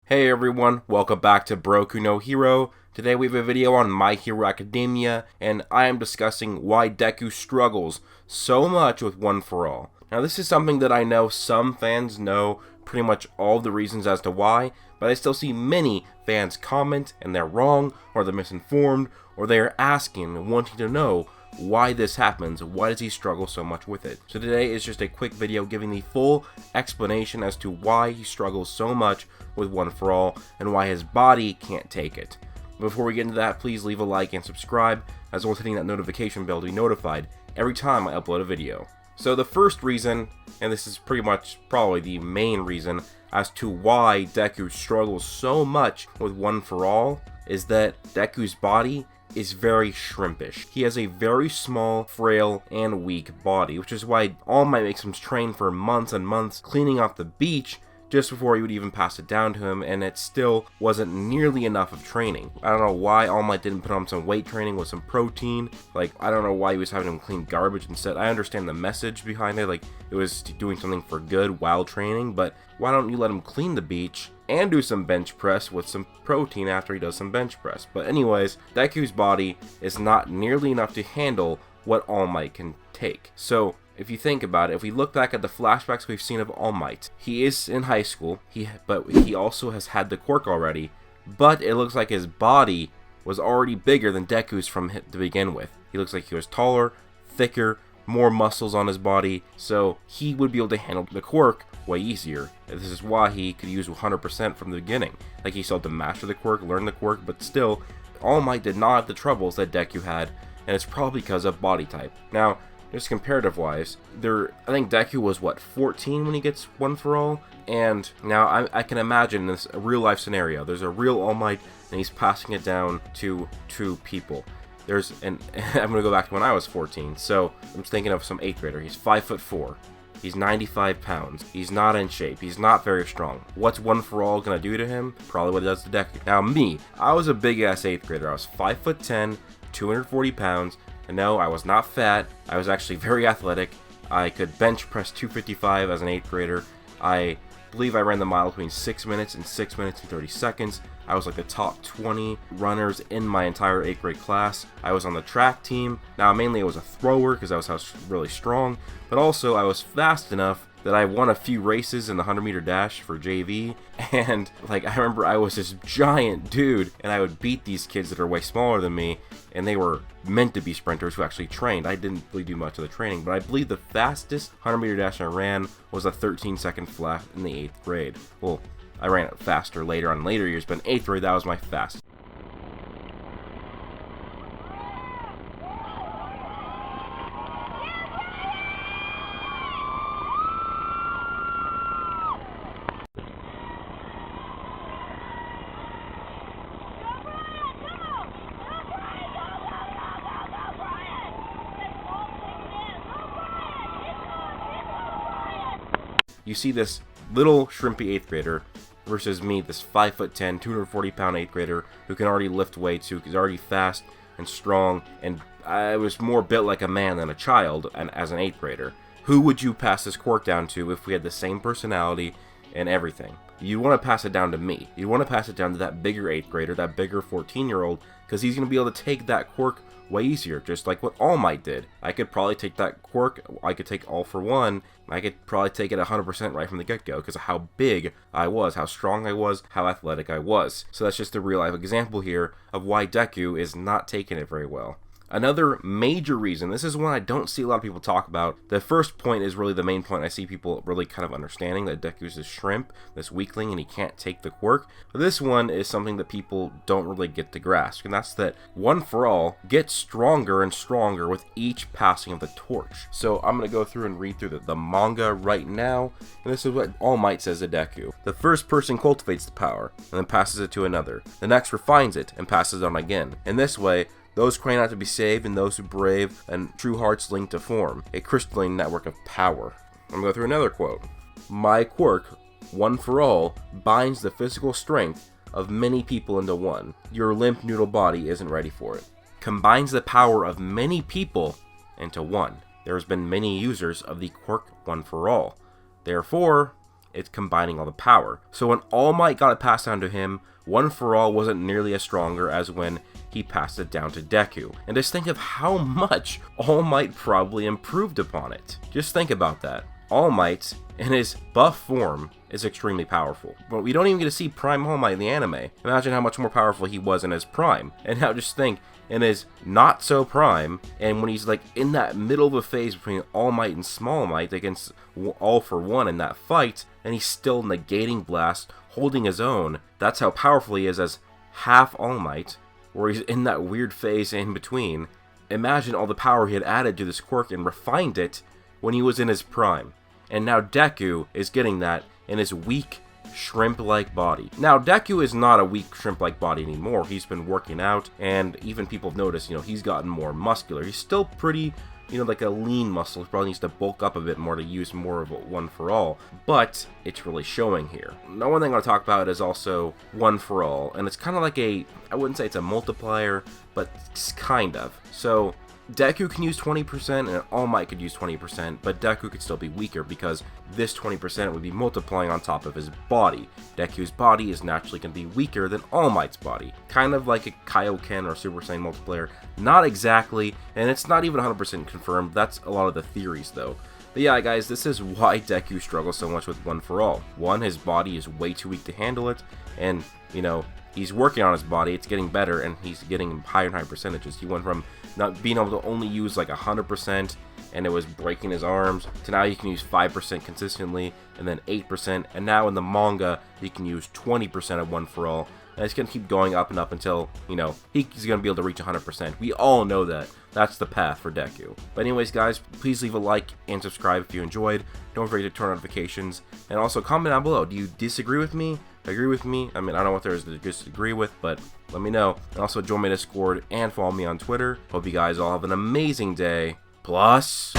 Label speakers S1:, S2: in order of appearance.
S1: Hey everyone, welcome back to Broku no Hero. Today we have a video on My Hero Academia, and I am discussing why Deku struggles so much with One For All. Now this is something that I know some fans know pretty much all the reasons as to why, but I still see many fans comment and they're wrong, or they're misinformed, or they're asking and wanting to know why this happens. Why does he struggle so much with it? So today is just a quick video giving the full explanation as to why he struggles so much with One For All and why his body can't take it. Before we get into that, please leave a like and subscribe, as well as hitting that notification bell to be notified every time I upload a video. So the first reason, and this is pretty much probably the main reason as to why Deku struggles so much with One For All, is that Deku's body is very shrimpish. He has a very small, frail, and weak body, which is why All Might makes him train for months and months cleaning off the beach just before he would even pass it down to him, and it still wasn't nearly enough of training. I don't know why All Might didn't put on some weight training with some protein. Like, I don't know why he was having him clean garbage instead. I understand the message behind it, like it was doing something for good while training, but why don't you let him clean the beach and do some bench press with some protein after he does some bench press? But anyways, Deku's body is not nearly enough to handle what All Might can take. So if you think about it, if we look back at the flashbacks we've seen of All Might, he is in high school, but he also has had the quirk already, but it looks like his body was already bigger than Deku's from to begin with. He looks like he was taller, thicker, more muscles on his body, so he would be able to handle the quirk way easier. This is why he could use 100% from the beginning. Like, he still had to master the quirk, learn the quirk, but still, All Might did not have the troubles that Deku had, and it's probably because of body type. Now, just comparative wise, I think Deku was, what, 14 when he gets One For All? And now I can imagine this a real life scenario. There's a real All Might, and he's passing it down to two people. I'm gonna go back to when I was 14. So I'm just thinking of some 8th grader. He's 5'4". He's 95 pounds. He's not in shape. He's not very strong. What's One For All gonna do to him? Probably what it does to Deku. Now me, I was a big ass 8th grader. I was 5'10", 240 pounds. And no, I was not fat. I was actually very athletic. I could bench press 255 as an 8th grader. I believe I ran the mile between 6 minutes and 6 minutes and 30 seconds. I was like the top 20 runners in my entire 8th grade class. I was on the track team. Now mainly I was a thrower because I was really strong, but also I was fast enough that I won a few races in the 100-meter dash for JV, and like I remember I was this giant dude, and I would beat these kids that are way smaller than me, and they were meant to be sprinters who actually trained. I didn't really do much of the training, but I believe the fastest 100-meter dash I ran was a 13-second flat in the 8th grade. Well, I ran it faster later on later years, but in 8th grade that was my fastest. You see this little shrimpy 8th grader versus me, this 5'10", 240 pound 8th grader who can already lift weights, who is already fast and strong, and I was more built like a man than a child and as an 8th grader. Who would you pass this quirk down to if we had the same personality and everything? You want to pass it down to me. You want to pass it down to that bigger 8th grader, that bigger 14-year-old, because he's going to be able to take that quirk way easier, just like what All Might did. I could probably take that quirk, I could take All For One, I could probably take it 100% right from the get-go because of how big I was, how strong I was, how athletic I was. So that's just a real-life example here of why Deku is not taking it very well. Another major reason, this is one I don't see a lot of people talk about. The first point is really the main point I see people really kind of understanding, that Deku's this shrimp, this weakling, and he can't take the quirk. But this one is something that people don't really get to grasp, and that's that One For All gets stronger and stronger with each passing of the torch. So I'm going to go through and read through the manga right now, and this is what All Might says to Deku. The first person cultivates the power, and then passes it to another. The next refines it, and passes it on again. In this way, those cry out to be saved, and those who brave, and true hearts link to form a crystalline network of power. I'm going to go through another quote. My quirk, One For All, binds the physical strength of many people into one. Your limp noodle body isn't ready for it. Combines the power of many people into one. There has been many users of the quirk One For All. Therefore, it's combining all the power. So when All Might got it passed down to him, One For All wasn't nearly as stronger as when he passed it down to Deku. And just think of how much All Might probably improved upon it. Just think about that. All Might, in his buff form, is extremely powerful. But we don't even get to see Prime All Might in the anime. Imagine how much more powerful he was in his prime. And now just think, in his not so prime, and when he's like in that middle of a phase between All Might and Small Might against All For One in that fight, and he's still negating Blast, holding his own. That's how powerful he is as half All Might, where he's in that weird phase in between. Imagine all the power he had added to this quirk and refined it when he was in his prime. And now Deku is getting that in his weak, shrimp-like body. Now, Deku is not a weak, shrimp-like body anymore. He's been working out, and even people have noticed, he's gotten more muscular. He's still pretty, like a lean muscle. He probably needs to bulk up a bit more to use more of a One For All, but it's really showing here. Now, one thing I want to talk about is also One For All, and it's kind of like I wouldn't say it's a multiplier, but it's kind of. So, Deku can use 20% and All Might could use 20%, but Deku could still be weaker because this 20% would be multiplying on top of his body. Deku's body is naturally going to be weaker than All Might's body. Kind of like a Kaioken or Super Saiyan multiplayer. Not exactly, and it's not even 100% confirmed. That's a lot of the theories though. But yeah, guys, this is why Deku struggles so much with One For All. One, his body is way too weak to handle it, and, he's working on his body, it's getting better, and he's getting higher and higher percentages. He went from not being able to only use like 100%, and it was breaking his arms, to now you can use 5% consistently, and then 8%, and now in the manga, you can use 20% of One For All, and it's going to keep going up and up until, he's going to be able to reach 100%. We all know that. That's the path for Deku. But anyways, guys, please leave a like and subscribe if you enjoyed. Don't forget to turn on notifications. And also comment down below. Do you disagree with me? Agree with me? I mean, I don't know what there is to disagree with, but let me know. And also join my Discord and follow me on Twitter. Hope you guys all have an amazing day. Plus...